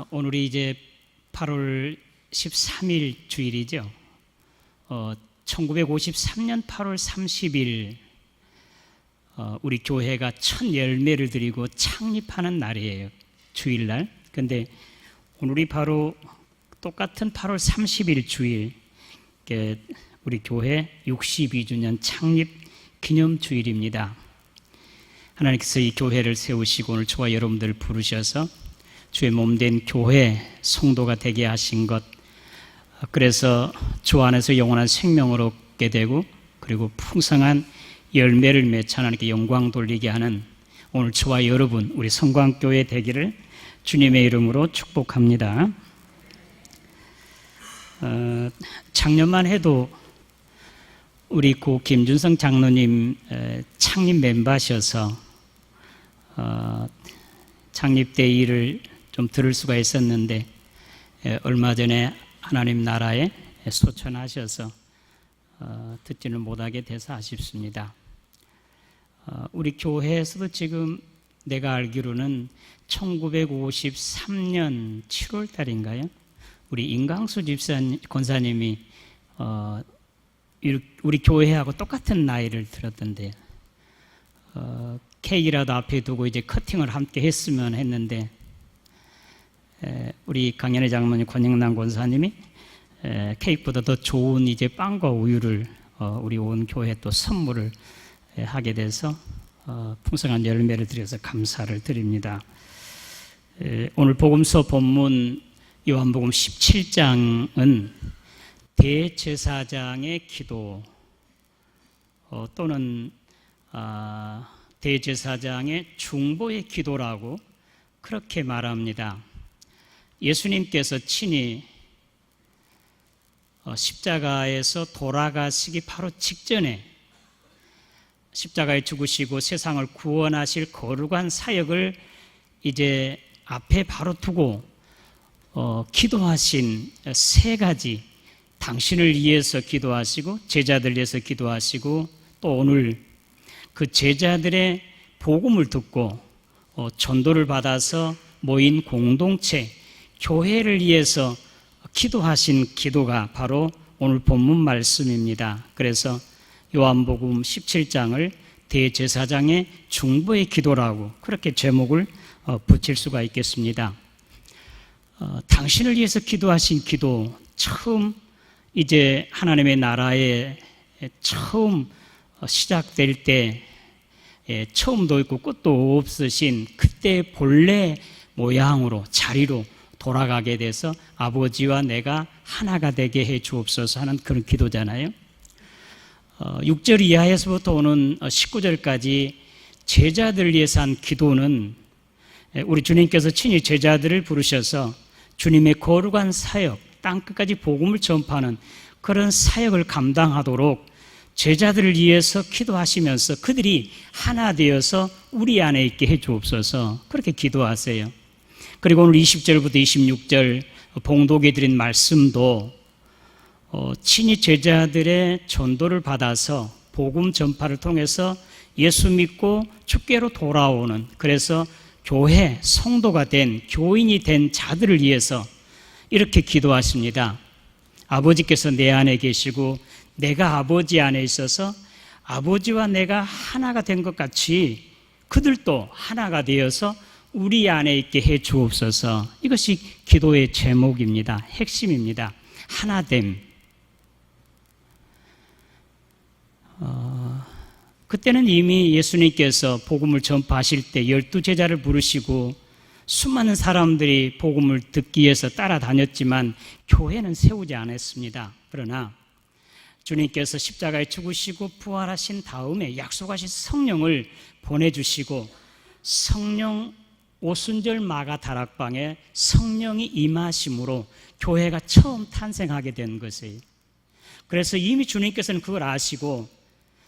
오늘이 이제 8월 13일 주일이죠. 1953년 8월 30일 우리 교회가 첫 열매를 드리고 창립하는 날이에요. 주일날. 근데 오늘이 바로 똑같은 8월 30일 주일, 우리 교회 62주년 창립 기념 주일입니다. 하나님께서 이 교회를 세우시고 오늘 저와 여러분들을 부르셔서 주의 몸된 교회 성도가 되게 하신 것, 그래서 주 안에서 영원한 생명을 얻게 되고 그리고 풍성한 열매를 맺어 하나님께 영광 돌리게 하는 오늘 저와 여러분 우리 성광교회 되기를 주님의 이름으로 축복합니다. 작년만 해도 우리 고 김준성 장로님 창립 멤버셔서 창립 때 일을 좀 들을 수가 있었는데 얼마 전에 하나님 나라에 소천하셔서 듣지는 못하게 돼서 아쉽습니다. 우리 교회에서도 지금 내가 알기로는 1953년 7월 달인가요? 우리 임강수 권사님이 우리 교회하고 똑같은 나이를 들었던데 케이크라도 앞에 두고 이제 커팅을 함께 했으면 했는데 우리 강연의 장모님 권영남 권사님이 케이크보다 더 좋은 이제 빵과 우유를 우리 온 교회에 또 선물을 하게 돼서 풍성한 열매를 드려서 감사를 드립니다. 오늘 복음서 본문 요한복음 17장은 대제사장의 기도 또는 대제사장의 중보의 기도라고 그렇게 말합니다. 예수님께서 친히 십자가에서 돌아가시기 바로 직전에 십자가에 죽으시고 세상을 구원하실 거룩한 사역을 이제 앞에 바로 두고 기도하신 세 가지, 당신을 위해서 기도하시고 제자들 위해서 기도하시고 또 오늘 그 제자들의 복음을 듣고 전도를 받아서 모인 공동체 교회를 위해서 기도하신 기도가 바로 오늘 본문 말씀입니다. 그래서 요한복음 17장을 대제사장의 중보의 기도라고 그렇게 제목을 붙일 수가 있겠습니다. 당신을 위해서 기도하신 기도, 처음 이제 하나님의 나라에 처음 시작될 때 처음도 있고 끝도 없으신 그때 본래 모양으로 자리로 돌아가게 돼서 아버지와 내가 하나가 되게 해 주옵소서 하는 그런 기도잖아요. 6절 이하에서부터 오는 19절까지 제자들을 위해서 한 기도는 우리 주님께서 친히 제자들을 부르셔서 주님의 거룩한 사역, 땅끝까지 복음을 전파하는 그런 사역을 감당하도록 제자들을 위해서 기도하시면서 그들이 하나 되어서 우리 안에 있게 해 주옵소서 그렇게 기도하세요. 그리고 오늘 20절부터 26절 봉독에 드린 말씀도 친히 제자들의 전도를 받아서 복음 전파를 통해서 예수 믿고 주께로 돌아오는, 그래서 교회 성도가 된 교인이 된 자들을 위해서 이렇게 기도하십니다. 아버지께서 내 안에 계시고 내가 아버지 안에 있어서 아버지와 내가 하나가 된 것 같이 그들도 하나가 되어서 우리 안에 있게 해 주옵소서. 이것이 기도의 제목입니다. 핵심입니다. 하나됨. 그때는 이미 예수님께서 복음을 전파하실 때 12제자를 부르시고 수많은 사람들이 복음을 듣기 위해서 따라다녔지만 교회는 세우지 않았습니다. 그러나 주님께서 십자가에 죽으시고 부활하신 다음에 약속하신 성령을 보내주시고 성령 오순절 마가 다락방에 성령이 임하심으로 교회가 처음 탄생하게 된 것이에요. 그래서 이미 주님께서는 그걸 아시고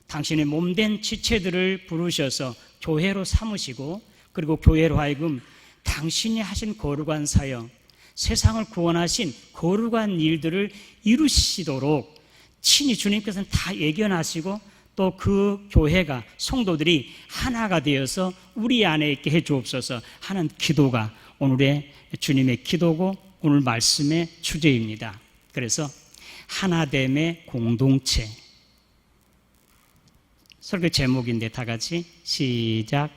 당신의 몸된 지체들을 부르셔서 교회로 삼으시고 그리고 교회로 하여금 당신이 하신 거룩한 사역, 세상을 구원하신 거룩한 일들을 이루시도록 친히 주님께서는 다 예견하시고 또 그 교회가 성도들이 하나가 되어서 우리 안에 있게 해 주옵소서 하는 기도가 오늘의 주님의 기도고 오늘 말씀의 주제입니다. 그래서 하나됨의 공동체. 설교 제목인데 다 같이 시작.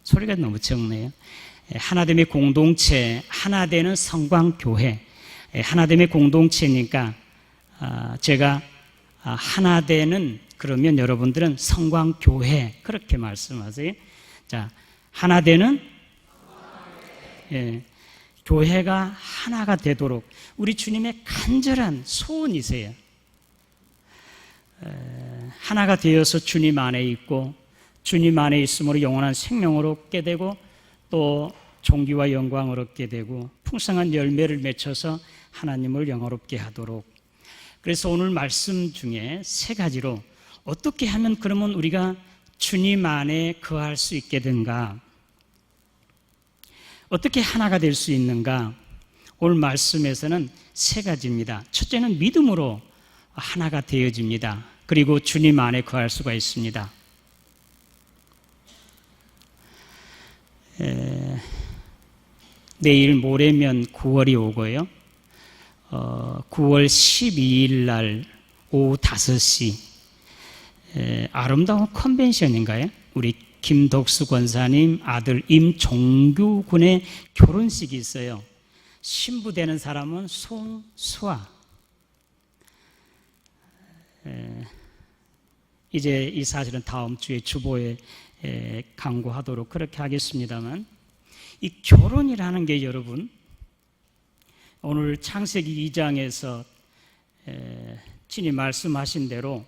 소리가 너무 적네요. 하나됨의 공동체, 하나되는 성광교회. 하나됨의 공동체니까 제가 하나되는 그러면 여러분들은 성광교회 그렇게 말씀하세요. 자, 하나되는 교회가 하나가 되도록 우리 주님의 간절한 소원이세요. 하나가 되어서 주님 안에 있고 주님 안에 있음으로 영원한 생명을 얻게 되고 또 존귀와 영광을 얻게 되고 풍성한 열매를 맺혀서 하나님을 영화롭게 하도록. 그래서 오늘 말씀 중에 세 가지로 어떻게 하면 그러면 우리가 주님 안에 거할 수 있게 된가, 어떻게 하나가 될 수 있는가, 오늘 말씀에서는 세 가지입니다. 첫째는 믿음으로 하나가 되어집니다. 그리고 주님 안에 거할 수가 있습니다. 내일 모레면 9월이 오고요. 9월 12일 날 오후 5시 아름다운 컨벤션인가요? 우리 김덕수 권사님 아들 임종규 군의 결혼식이 있어요. 신부되는 사람은 송수아. 이제 이 사실은 다음 주에 주보에 강구하도록 그렇게 하겠습니다만, 이 결혼이라는 게 여러분 오늘 창세기 2장에서 주님 말씀하신 대로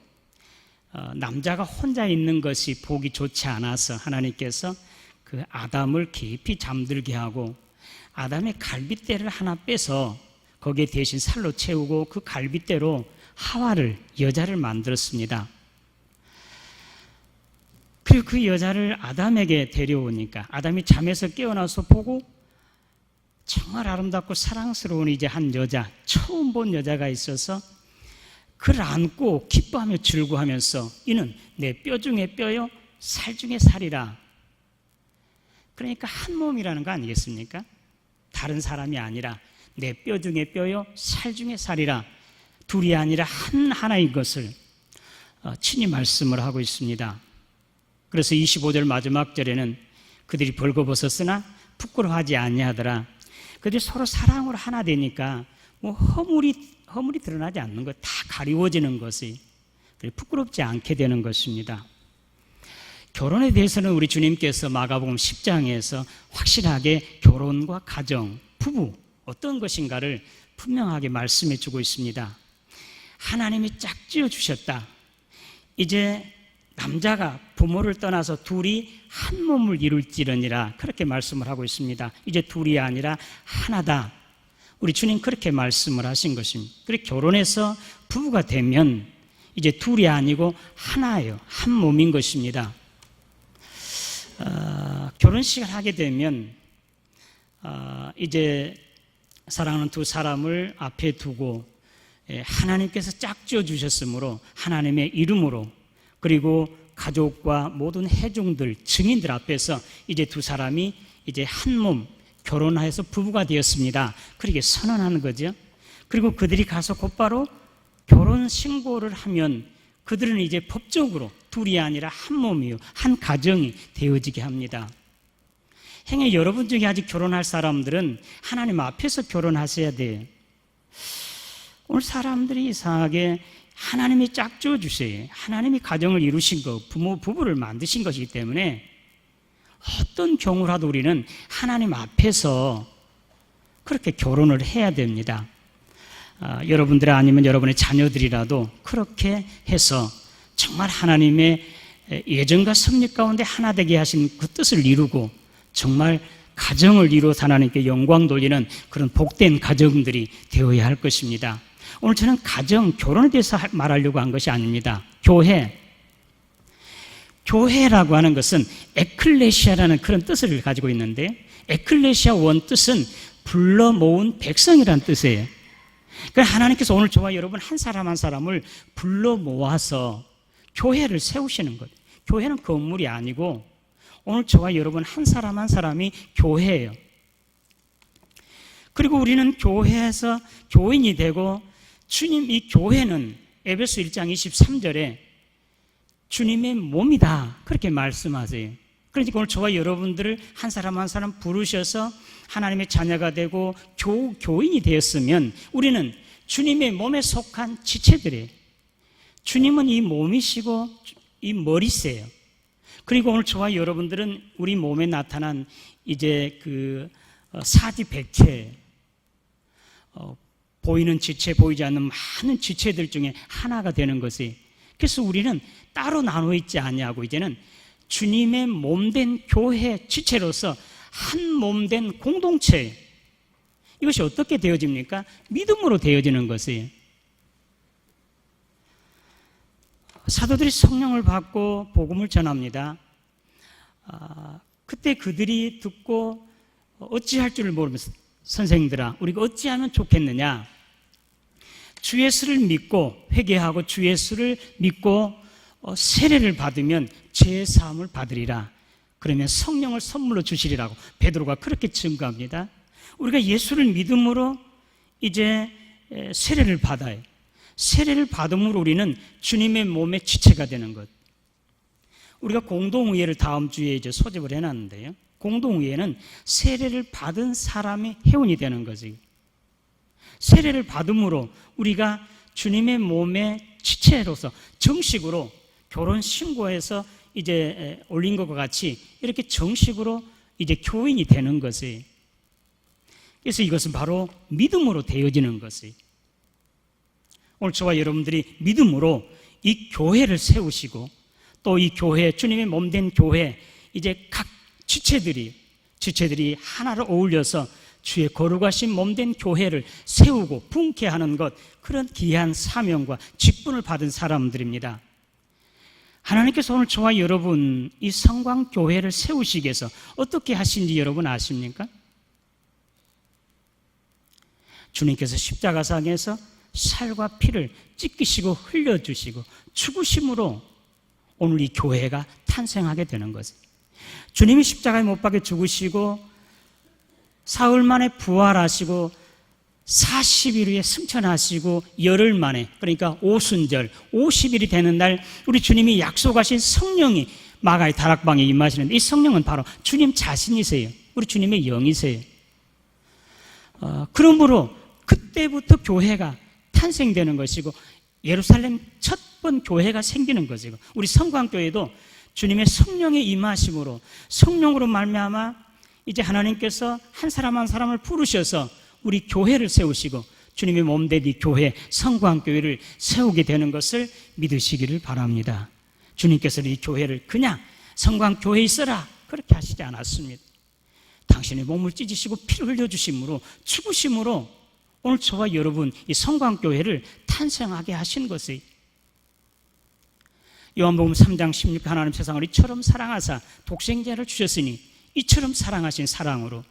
남자가 혼자 있는 것이 보기 좋지 않아서 하나님께서 그 아담을 깊이 잠들게 하고 아담의 갈빗대를 하나 빼서 거기에 대신 살로 채우고 그 갈빗대로 하와를, 여자를 만들었습니다. 그리고 그 여자를 아담에게 데려오니까 아담이 잠에서 깨어나서 보고 정말 아름답고 사랑스러운 이제 한 여자, 처음 본 여자가 있어서 그를 안고 기뻐하며 즐거워하면서 이는 내 뼈 중에 뼈요 살 중에 살이라. 그러니까 한 몸이라는 거 아니겠습니까? 다른 사람이 아니라 내 뼈 중에 뼈요 살 중에 살이라. 둘이 아니라 하나인 것을 친히 말씀을 하고 있습니다. 그래서 25절 마지막 절에는 그들이 벌거벗었으나 부끄러워하지 아니하더라. 그들이 서로 사랑으로 하나 되니까 뭐 허물이 드러나지 않는 것, 다 가리워지는 것이 부끄럽지 않게 되는 것입니다. 결혼에 대해서는 우리 주님께서 마가복음 10장에서 확실하게 결혼과 가정, 부부 어떤 것인가를 분명하게 말씀해 주고 있습니다. 하나님이 짝지어 주셨다. 이제 남자가 부모를 떠나서 둘이 한 몸을 이룰지러니라 그렇게 말씀을 하고 있습니다. 이제 둘이 아니라 하나다. 우리 주님 그렇게 말씀을 하신 것입니다. 그리고 결혼해서 부부가 되면 이제 둘이 아니고 하나예요. 한 몸인 것입니다. 결혼식을 하게 되면 이제 사랑하는 두 사람을 앞에 두고 하나님께서 짝지어 주셨으므로 하나님의 이름으로 그리고 가족과 모든 회중들, 증인들 앞에서 이제 두 사람이 이제 한 몸 결혼해서 부부가 되었습니다. 그렇게 선언하는 거죠. 그리고 그들이 가서 곧바로 결혼 신고를 하면 그들은 이제 법적으로 둘이 아니라 한 몸이요, 한 가정이 되어지게 합니다. 행여 여러분 중에 아직 결혼할 사람들은 하나님 앞에서 결혼하셔야 돼요. 오늘 사람들이 이상하게 하나님이 짝지어 주세요. 하나님이 가정을 이루신 것, 부부를 만드신 것이기 때문에 어떤 경우라도 우리는 하나님 앞에서 그렇게 결혼을 해야 됩니다. 여러분들 아니면 여러분의 자녀들이라도 그렇게 해서 정말 하나님의 예정과 섭리 가운데 하나 되게 하신 그 뜻을 이루고 정말 가정을 이루어 하나님께 영광 돌리는 그런 복된 가정들이 되어야 할 것입니다. 오늘 저는 가정, 결혼에 대해서 말하려고 한 것이 아닙니다. 교회라고 하는 것은 에클레시아라는 그런 뜻을 가지고 있는데 에클레시아 원뜻은 불러 모은 백성이라는 뜻이에요. 그러니까 하나님께서 오늘 저와 여러분 한 사람 한 사람을 불러 모아서 교회를 세우시는 거예요. 교회는 건물이 아니고 오늘 저와 여러분 한 사람 한 사람이 교회예요. 그리고 우리는 교회에서 교인이 되고 주님 이 교회는 에베소 1장 23절에 주님의 몸이다 그렇게 말씀하세요. 그러니까 오늘 저와 여러분들을 한 사람 한 사람 부르셔서 하나님의 자녀가 되고 교인이 되었으면 우리는 주님의 몸에 속한 지체들이에요. 주님은 이 몸이시고 이 머리세요. 그리고 오늘 저와 여러분들은 우리 몸에 나타난 이제 그 사지백체, 보이는 지체, 보이지 않는 많은 지체들 중에 하나가 되는 것이, 그래서 우리는 따로 나눠 있지 않냐고 이제는 주님의 몸된 교회 지체로서 한 몸된 공동체, 이것이 어떻게 되어집니까? 믿음으로 되어지는 것이에요. 사도들이 성령을 받고 복음을 전합니다. 그때 그들이 듣고 어찌할 줄을 모르면서 선생님들아 우리가 어찌하면 좋겠느냐, 주 예수를 믿고 회개하고 주 예수를 믿고 세례를 받으면 죄 사함을 받으리라. 그러면 성령을 선물로 주시리라고 베드로가 그렇게 증거합니다. 우리가 예수를 믿음으로 이제 세례를 받아요. 세례를 받음으로 우리는 주님의 몸의 지체가 되는 것. 우리가 공동의회를 다음 주에 이제 소집을 해놨는데요. 공동의회는 세례를 받은 사람의 회원이 되는 거지. 세례를 받음으로 우리가 주님의 몸의 지체로서 정식으로 결혼 신고해서 이제 올린 것과 같이 이렇게 정식으로 이제 교인이 되는 것이. 그래서 이것은 바로 믿음으로 되어지는 것이. 오늘 저와 여러분들이 믿음으로 이 교회를 세우시고 또 이 교회, 주님의 몸된 교회, 이제 각 지체들이 하나로 어울려서 주의 거룩하신 몸된 교회를 세우고 분케하는 것, 그런 귀한 사명과 직분을 받은 사람들입니다. 하나님께서 오늘 저와 여러분 이 성광교회를 세우시기 위해서 어떻게 하신지 여러분 아십니까? 주님께서 십자가상에서 살과 피를 찢기시고 흘려주시고 죽으심으로 오늘 이 교회가 탄생하게 되는 거죠. 주님이 십자가에 못 박혀 죽으시고 사흘 만에 부활하시고 40일 후에 승천하시고 열흘 만에, 그러니까 오순절 50일이 되는 날 우리 주님이 약속하신 성령이 마가의 다락방에 임하시는데, 이 성령은 바로 주님 자신이세요. 우리 주님의 영이세요. 그러므로 그때부터 교회가 탄생되는 것이고 예루살렘 첫 번 교회가 생기는 것이고, 우리 성광교회도 주님의 성령의 임하심으로 성령으로 말미암아 이제 하나님께서 한 사람 한 사람을 부르셔서 우리 교회를 세우시고 주님의 몸된 이 교회 성광교회를 세우게 되는 것을 믿으시기를 바랍니다. 주님께서 이 교회를 그냥 성광교회에 있어라 그렇게 하시지 않았습니다. 당신의 몸을 찢으시고 피를 흘려주심으로 죽으심으로 오늘 저와 여러분 이 성광교회를 탄생하게 하신 것이, 요한복음 3장 16 하나님 세상을 이처럼 사랑하사 독생자를 주셨으니 이처럼 사랑하신 사랑으로,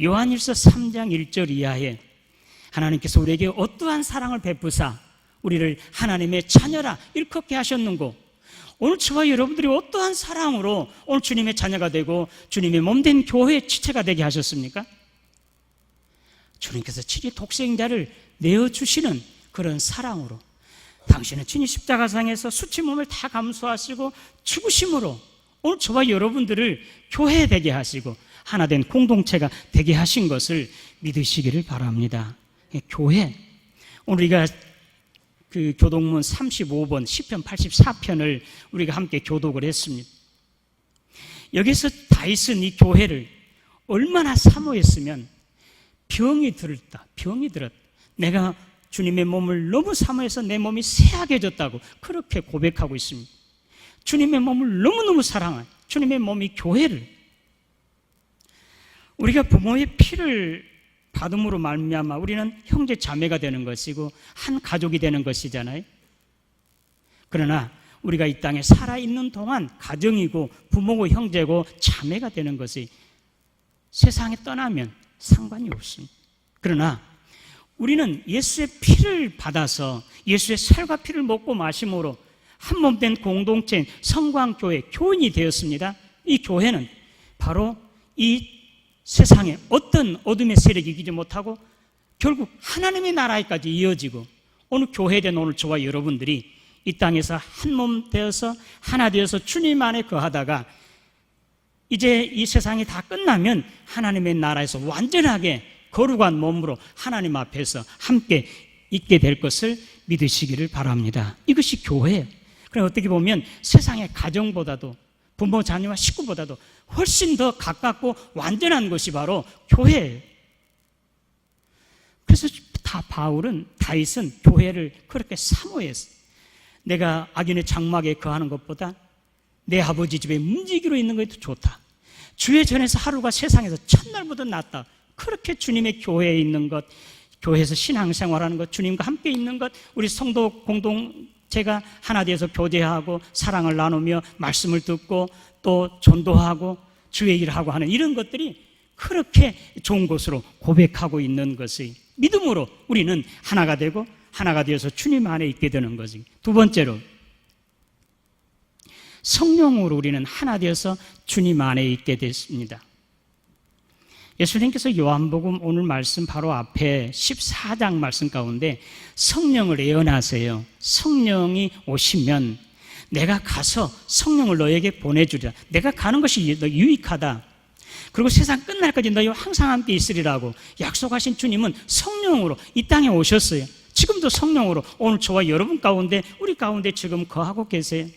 요한일서 3장 1절 이하에 하나님께서 우리에게 어떠한 사랑을 베푸사 우리를 하나님의 자녀라 일컫게 하셨는고, 오늘 저와 여러분들이 어떠한 사랑으로 오늘 주님의 자녀가 되고 주님의 몸된 교회의 지체가 되게 하셨습니까? 주님께서 친히 독생자를 내어주시는 그런 사랑으로, 당신은 친히 십자가상에서 수치 몸을 다 감수하시고 죽으심으로 오늘 저와 여러분들을 교회 되게 하시고 하나된 공동체가 되게 하신 것을 믿으시기를 바랍니다. 교회, 오늘 우리가 그 교독문 35번 시편 84편을 우리가 함께 교독을 했습니다. 여기서 다윗은 이 교회를 얼마나 사모했으면 병이 들었다. 내가 주님의 몸을 너무 사모해서 내 몸이 쇠약해졌다고 그렇게 고백하고 있습니다. 주님의 몸을 너무너무 사랑한 주님의 몸이 교회를, 우리가 부모의 피를 받음으로 말미암아 우리는 형제 자매가 되는 것이고 한 가족이 되는 것이잖아요. 그러나 우리가 이 땅에 살아있는 동안 가정이고 부모고 형제고 자매가 되는 것이 세상에 떠나면 상관이 없습니다. 그러나 우리는 예수의 피를 받아서 예수의 살과 피를 먹고 마심으로 한 몸된 공동체인 성광교회 교인이 되었습니다. 이 교회는 바로 이 세상에 어떤 어둠의 세력이 이기지 못하고 결국 하나님의 나라에까지 이어지고, 오늘 교회된 오늘 저와 여러분들이 이 땅에서 한 몸 되어서 하나 되어서 주님 안에 거하다가 이제 이 세상이 다 끝나면 하나님의 나라에서 완전하게 거룩한 몸으로 하나님 앞에서 함께 있게 될 것을 믿으시기를 바랍니다. 이것이 교회예요. 그럼 어떻게 보면 세상의 가정보다도, 부모 자녀와 식구보다도 훨씬 더 가깝고 완전한 것이 바로 교회예요. 그래서 다윗은 교회를 그렇게 사모했어요. 내가 악인의 장막에 거하는 것보다 내 아버지 집에 문지기로 있는 것이 더 좋다. 주의 전에서 하루가 세상에서 첫날보다 낫다. 그렇게 주님의 교회에 있는 것, 교회에서 신앙생활하는 것, 주님과 함께 있는 것, 우리 성도 공동체가 하나 되어서 교제하고 사랑을 나누며 말씀을 듣고 또 전도하고 주의 일을 하고 하는 이런 것들이 그렇게 좋은 것으로 고백하고 있는 것이, 믿음으로 우리는 하나가 되고 하나가 되어서 주님 안에 있게 되는 거지. 두 번째로, 성령으로 우리는 하나 되어서 주님 안에 있게 됐습니다. 예수님께서 요한복음 오늘 말씀 바로 앞에 14장 말씀 가운데 성령을 예언하세요. 성령이 오시면 내가 가서 성령을 너에게 보내주리라. 내가 가는 것이 너 유익하다. 그리고 세상 끝날까지 너희와 항상 함께 있으리라고 약속하신 주님은 성령으로 이 땅에 오셨어요. 지금도 성령으로 오늘 저와 여러분 가운데, 우리 가운데 지금 거하고 계세요.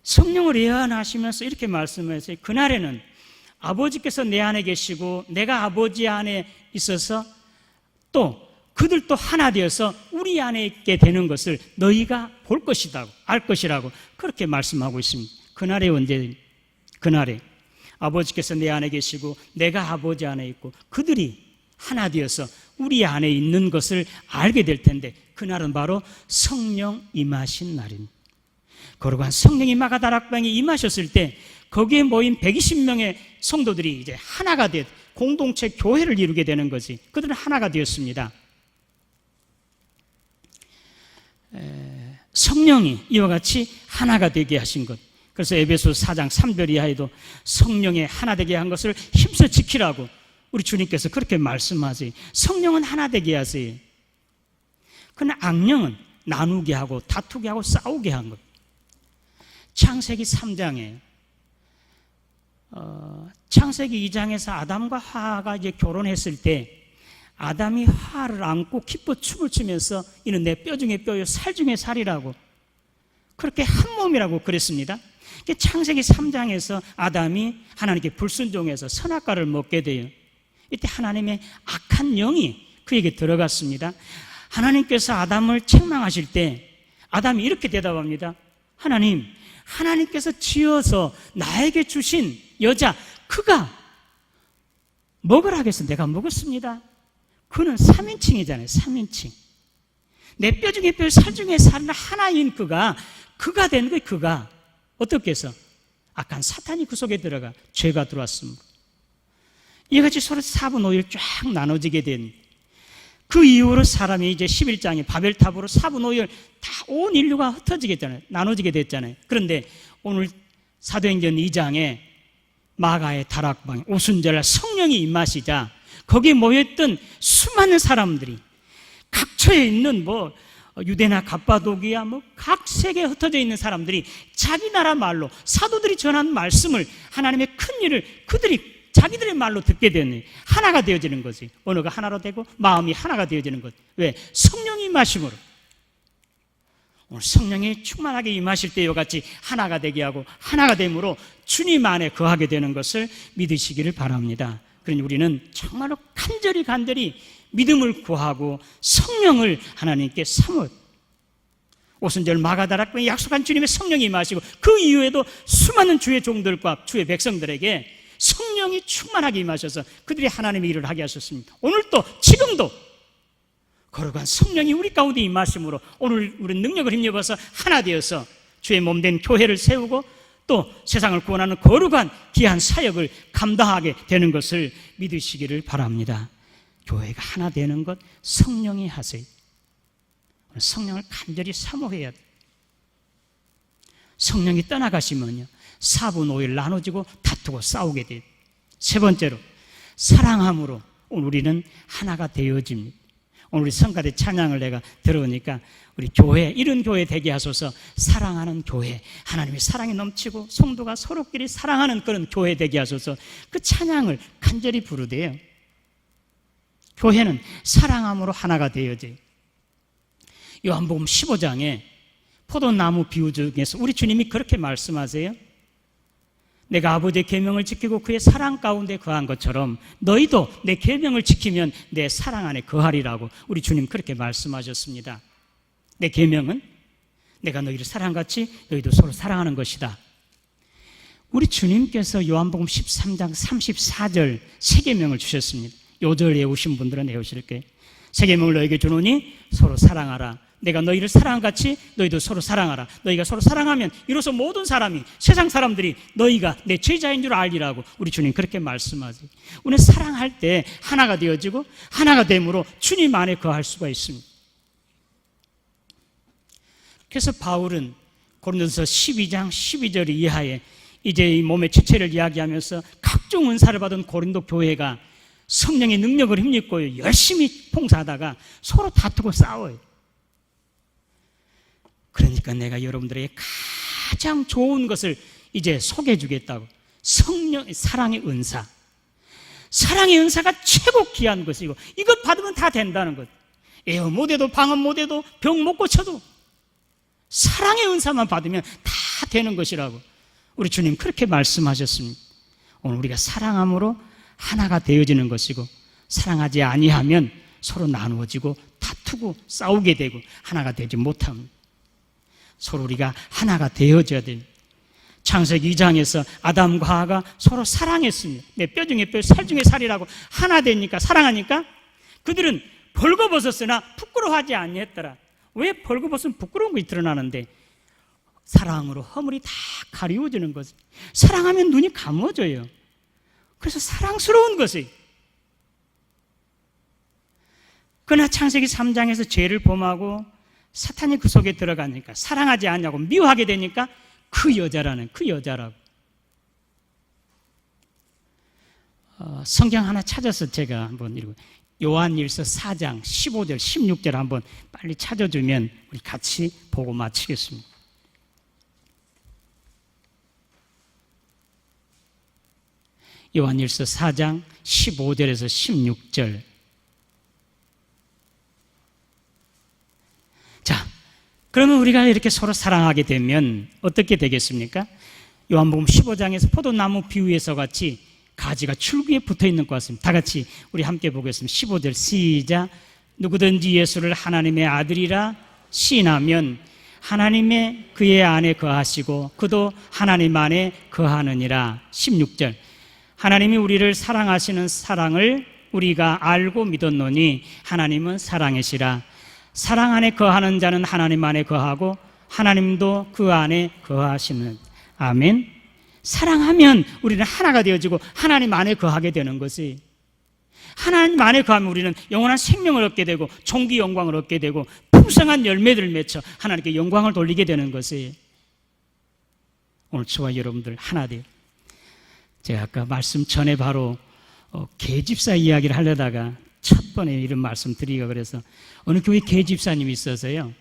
성령을 예언하시면서 이렇게 말씀하세요. 그날에는 아버지께서 내 안에 계시고 내가 아버지 안에 있어서 또 그들도 하나 되어서 우리 안에 있게 되는 것을 너희가 볼 것이다, 알 것이라고 그렇게 말씀하고 있습니다. 그날에 언제? 그날에 아버지께서 내 안에 계시고 내가 아버지 안에 있고 그들이 하나 되어서 우리 안에 있는 것을 알게 될 텐데, 그날은 바로 성령 임하신 날입니다. 거룩한 성령이 마가다락방에 임하셨을 때 거기에 모인 120명의 성도들이 이제 하나가 되어 공동체 교회를 이루게 되는 거지. 그들은 하나가 되었습니다. 성령이 이와 같이 하나가 되게 하신 것. 그래서 에베소서 4장 3절 이하에도 성령의 하나 되게 한 것을 힘써 지키라고 우리 주님께서 그렇게 말씀하지. 성령은 하나 되게 하세요. 그러나 악령은 나누게 하고 다투게 하고 싸우게 한 것. 창세기 3장에 창세기 2장에서 아담과 하와가 이제 결혼했을 때 아담이 하와를 안고 기뻐 춤을 추면서 이는 내 뼈 중에 뼈요 살 중에 살이라고 그렇게 한 몸이라고 그랬습니다. 창세기 3장에서 아담이 하나님께 불순종해서 선악과를 먹게 돼요. 이때 하나님의 악한 영이 그에게 들어갔습니다. 하나님께서 아담을 책망하실 때 아담이 이렇게 대답합니다. 하나님께서 지어서 나에게 주신 여자, 그가 먹으라 해서 내가 먹었습니다. 그는 3인칭이잖아요. 3인칭. 내 뼈 중에 뼈, 살 중에 살 하나인 그가 된 거예요. 그가 어떻게 해서? 악한 사탄이 그 속에 들어가 죄가 들어왔습니다. 이같이 서로 4분 5일 쫙 나눠지게 된, 그 이후로 사람이 이제 11장에 바벨탑으로 4분 5일 다 온 인류가 흩어지게 됐잖아요. 나눠지게 됐잖아요. 그런데 오늘 사도행전 2장에 마가의 다락방에 오순절 성령이 임하시자 거기에 모였던 수많은 사람들이 각처에 있는 유대나 갑바도기야 각 세계에 흩어져 있는 사람들이 자기 나라 말로 사도들이 전한 말씀을, 하나님의 큰 일을 그들이 자기들의 말로 듣게 되는, 하나가 되어지는 거지. 언어가 하나로 되고 마음이 하나가 되어지는 것. 왜? 성령이 임하심으로. 오늘 성령이 충만하게 임하실 때 이와 같이 하나가 되게 하고 하나가 됨으로 주님 안에 거하게 되는 것을 믿으시기를 바랍니다. 그러니 우리는 정말로 간절히 믿음을 구하고 성령을 하나님께 사모. 오순절 마가다락방에 약속한 주님의 성령이 임하시고 그 이후에도 수많은 주의 종들과 주의 백성들에게 성령이 충만하게 임하셔서 그들이 하나님의 일을 하게 하셨습니다. 오늘도 지금도 거룩한 성령이 우리 가운데 임하심으로 오늘 우리는 능력을 힘입어서 하나 되어서 주의 몸된 교회를 세우고 또 세상을 구원하는 거룩한 귀한 사역을 감당하게 되는 것을 믿으시기를 바랍니다. 교회가 하나 되는 것 성령이 하세요. 성령을 간절히 사모해야 돼요. 성령이 떠나가시면요, 4분 5일 나눠지고 다투고 싸우게 돼요. 세 번째로, 사랑함으로 오늘 우리는 하나가 되어집니다. 오늘 우리 성가대 찬양을 내가 들어오니까 우리 교회, 이런 교회 되게 하소서. 사랑하는 교회, 하나님의 사랑이 넘치고 성도가 서로끼리 사랑하는 그런 교회 되게 하소서. 그 찬양을 간절히 부르대요. 교회는 사랑함으로 하나가 되어져요. 요한복음 15장에 포도나무 비유 중에서 우리 주님이 그렇게 말씀하세요. 내가 아버지의 계명을 지키고 그의 사랑 가운데 거한 것처럼 너희도 내 계명을 지키면 내 사랑 안에 거하리라고 우리 주님 그렇게 말씀하셨습니다. 내 계명은 내가 너희를 사랑같이 너희도 서로 사랑하는 것이다. 우리 주님께서 요한복음 13장 34절 세 계명을 주셨습니다. 요 절 외우신 분들은 외우실 거예요. 세 계명을 너희에게 주노니 서로 사랑하라. 내가 너희를 사랑한같이 너희도 서로 사랑하라. 너희가 서로 사랑하면 이로써 모든 사람이, 세상 사람들이 너희가 내 제자인 줄 알리라고 우리 주님 그렇게 말씀하세요. 우리는 사랑할 때 하나가 되어지고 하나가 됨으로 주님 안에 거할 수가 있습니다. 그래서 바울은 고린도서 12장 12절 이하에 이제 이 몸의 지체를 이야기하면서 각종 은사를 받은 고린도 교회가 성령의 능력을 힘입고 열심히 봉사하다가 서로 다투고 싸워요. 그러니까 내가 여러분들에게 가장 좋은 것을 이제 소개해 주겠다고. 성령, 사랑의 은사. 사랑의 은사가 최고 귀한 것이고 이것 받으면 다 된다는 것. 에어 못해도 방언 못해도 병 못 고쳐도 사랑의 은사만 받으면 다 되는 것이라고 우리 주님 그렇게 말씀하셨습니다. 오늘 우리가 사랑함으로 하나가 되어지는 것이고 사랑하지 아니하면 서로 나누어지고 다투고 싸우게 되고 하나가 되지 못합니다. 서로 우리가 하나가 되어져야 됩니다. 창세기 2장에서 아담과 하와가 서로 사랑했습니다. 내 뼈 중에 뼈, 살 중에 살이라고 하나 되니까, 사랑하니까 그들은 벌거벗었으나 부끄러워하지 아니했더라. 왜 벌거벗으면 부끄러운 것이 드러나는데 사랑으로 허물이 다 가리워지는 거지. 사랑하면 눈이 감어져요. 그래서 사랑스러운 것이. 그러나 창세기 3장에서 죄를 범하고 사탄이 그 속에 들어가니까 사랑하지 않냐고 미워하게 되니까 그 여자라고. 성경 하나 찾아서 제가 한번 읽어요. 요한일서 4장 15절 16절 한번 빨리 찾아주면 우리 같이 보고 마치겠습니다. 요한일서 4장 15절에서 16절. 자, 그러면 우리가 이렇게 서로 사랑하게 되면 어떻게 되겠습니까? 요한복음 15장에서 포도나무 비유에서 같이 가지가 줄기에 붙어 있는 것 같습니다. 다 같이 우리 함께 보겠습니다. 15절 시작. 누구든지 예수를 하나님의 아들이라 시인하면 하나님의 그의 안에 거하시고 그도 하나님 안에 거하느니라. 16절. 하나님이 우리를 사랑하시는 사랑을 우리가 알고 믿었노니 하나님은 사랑이시라. 사랑 안에 거하는 자는 하나님 안에 거하고 하나님도 그 안에 거하시는. 아멘. 사랑하면 우리는 하나가 되어지고 하나님 안에 거하게 되는 것이. 하나님 안에 거하면 우리는 영원한 생명을 얻게 되고 존귀 영광을 얻게 되고 풍성한 열매들을 맺혀 하나님께 영광을 돌리게 되는 것이. 오늘 저와 여러분들 하나 돼요. 제가 아까 말씀 전에 바로 계집사 이야기를 하려다가 첫 번에 이런 말씀 드리기가 그래서 어느 교회 계집사님이 있어서요.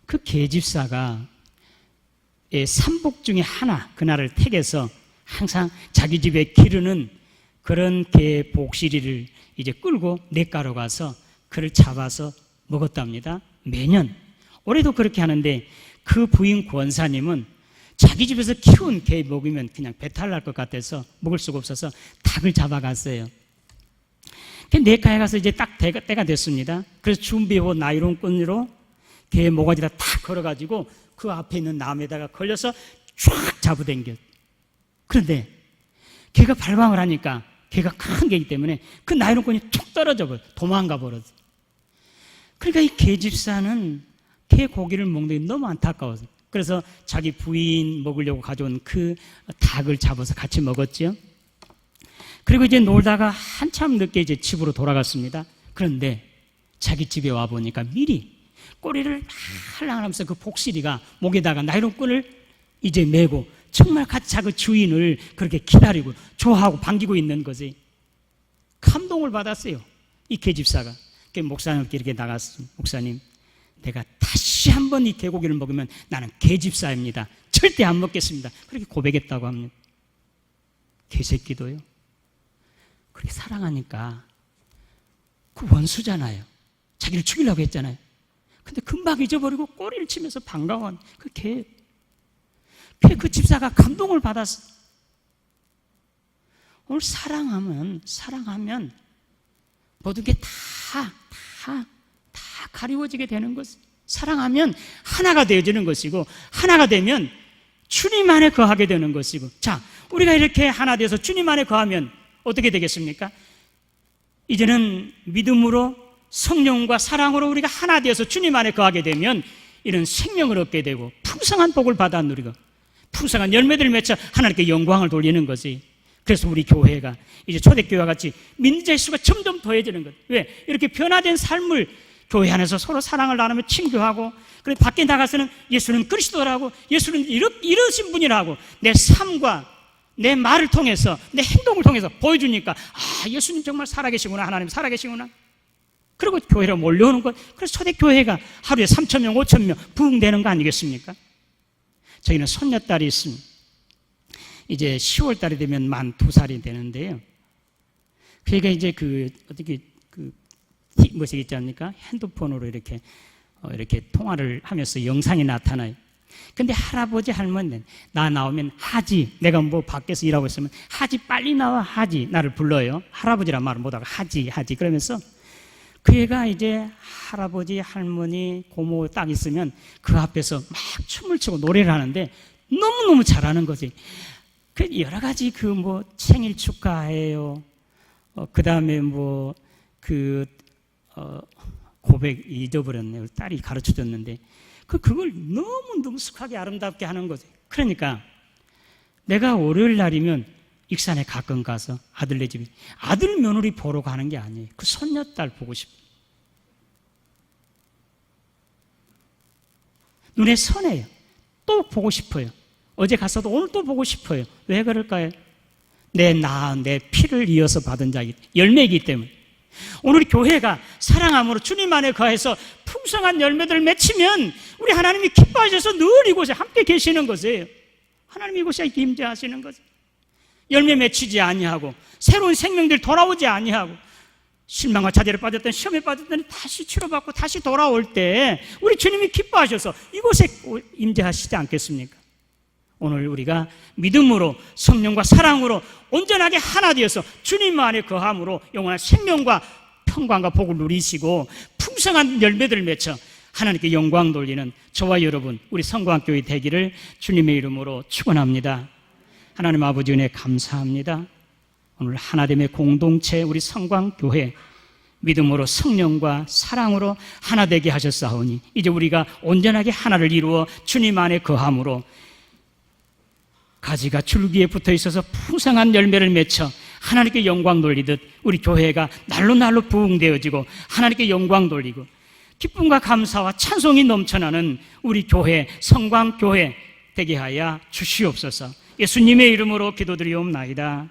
그 계집사가 삼복 중에 하나 그날을 택해서 항상 자기 집에 기르는 그런 개 복실이를 이제 끌고 냇가로 가서 그를 잡아서 먹었답니다. 매년. 올해도 그렇게 하는데 그 부인 권사님은 자기 집에서 키운 개 먹으면 그냥 배탈 날 것 같아서 먹을 수가 없어서 닭을 잡아갔어요. 냇가에 가서 이제 딱 때가 됐습니다. 그래서 준비해온 나이론끈으로 개 모가지다 탁 걸어가지고 그 앞에 있는 나무에다가 걸려서 쫙 잡아당겨. 그런데 개가 발광을 하니까 개가 큰 개이기 때문에 그 나이론끈이 툭 떨어져 버려. 도망가 버렸어. 그러니까 이 개집사는 개 고기를 먹는 게 너무 안타까워서 그래서 자기 부인 먹으려고 가져온 그 닭을 잡아서 같이 먹었죠. 그리고 이제 놀다가 한참 늦게 이제 집으로 돌아갔습니다. 그런데 자기 집에 와 보니까 미리 꼬리를 할랑하면서 그 복실이가 목에다가 나이론끈을 이제 메고 정말 같이 자기 주인을 그렇게 기다리고 좋아하고 반기고 있는 거지. 감동을 받았어요, 이 계집사가. 목사님께 이렇게 나갔습니다. 목사님, 내가 다시 한번 이 개고기를 먹으면 나는 계집사입니다. 절대 안 먹겠습니다. 그렇게 고백했다고 합니다. 개새끼도요. 그렇게 사랑하니까 그 원수잖아요. 자기를 죽이려고 했잖아요. 근데 금방 잊어버리고 꼬리를 치면서 반가워한 그 개. 그 집사가 감동을 받았어. 오늘 사랑하면 모든 게 다 가리워지게 되는 것이. 사랑하면 하나가 되어지는 것이고, 하나가 되면 주님 안에 거하게 되는 것이고. 자, 우리가 이렇게 하나 되어서 주님 안에 거하면 어떻게 되겠습니까? 이제는 믿음으로 성령과 사랑으로 우리가 하나 되어서 주님 안에 거하게 되면 이런 생명을 얻게 되고 풍성한 복을 받아 누리고 풍성한 열매들을 맺어 하나님께 영광을 돌리는 거지. 그래서 우리 교회가 이제 초대교회와 같이 믿는 자의 수가 점점 더해지는 것. 왜? 이렇게 변화된 삶을 교회 안에서 서로 사랑을 나누며 친교하고, 그래 밖에 나가서는 예수는 그리스도라고, 예수는 이러신 분이라고 내 삶과 내 말을 통해서, 내 행동을 통해서 보여주니까, 아, 예수님 정말 살아계시구나, 하나님 살아계시구나. 그리고 교회로 몰려오는 것. 그래서 초대교회가 하루에 3,000명, 5,000명 부흥되는 거 아니겠습니까? 저희는 손녀딸이 있습니다. 이제 10월 달이 되면 만 2살이 되는데요. 그러니까 이제 무엇이 있지 않습니까? 핸드폰으로 이렇게 통화를 하면서 영상이 나타나요. 근데 할아버지, 할머니는 나 나오면 하지, 내가 뭐 밖에서 일하고 있으면 하지, 빨리 나와, 하지, 나를 불러요. 할아버지란 말을 못하고 하지 그러면서 그 애가 이제 할아버지, 할머니, 고모 딱 있으면 그 앞에서 막 춤을 추고 노래를 하는데 너무너무 잘하는 거지. 그 여러 가지 생일 축하해요. 그 다음에 고백 잊어버렸네요. 딸이 가르쳐 줬는데 그걸 너무 능숙하게 아름답게 하는 거지. 그러니까 내가 월요일 날이면 익산에 가끔 가서 아들네 집에 아들 며느리 보러 가는 게 아니에요. 그 손녀딸 보고 싶어요. 눈에 선해요. 또 보고 싶어요. 어제 갔어도 오늘 또 보고 싶어요. 왜 그럴까요? 내 피를 이어서 받은 자이기 때문에, 열매이기 때문에. 오늘 교회가 사랑함으로 주님 안에 거해서 풍성한 열매들을 맺히면 우리 하나님이 기뻐하셔서 늘 이곳에 함께 계시는 것이에요. 하나님이 이곳에 임재하시는 거죠. 열매 맺히지 아니하고 새로운 생명들이 돌아오지 아니하고 실망과 좌절에 빠졌던, 시험에 빠졌더니 다시 치료받고 다시 돌아올 때 우리 주님이 기뻐하셔서 이곳에 임재하시지 않겠습니까? 오늘 우리가 믿음으로 성령과 사랑으로 온전하게 하나 되어서 주님 안에 거함으로 영원한 생명과 평강과 복을 누리시고 풍성한 열매들을 맺어 하나님께 영광 돌리는 저와 여러분, 우리 성광교회 되기를 주님의 이름으로 축원합니다. 하나님 아버지 은혜 감사합니다. 오늘 하나됨의 공동체 우리 성광교회 믿음으로 성령과 사랑으로 하나 되게 하셨사오니 이제 우리가 온전하게 하나를 이루어 주님 안에 거함으로 가지가 줄기에 붙어 있어서 풍성한 열매를 맺혀 하나님께 영광 돌리듯 우리 교회가 날로 부흥되어지고 하나님께 영광 돌리고 기쁨과 감사와 찬송이 넘쳐나는 우리 교회, 성광교회 되게 하여 주시옵소서. 예수님의 이름으로 기도드리옵나이다.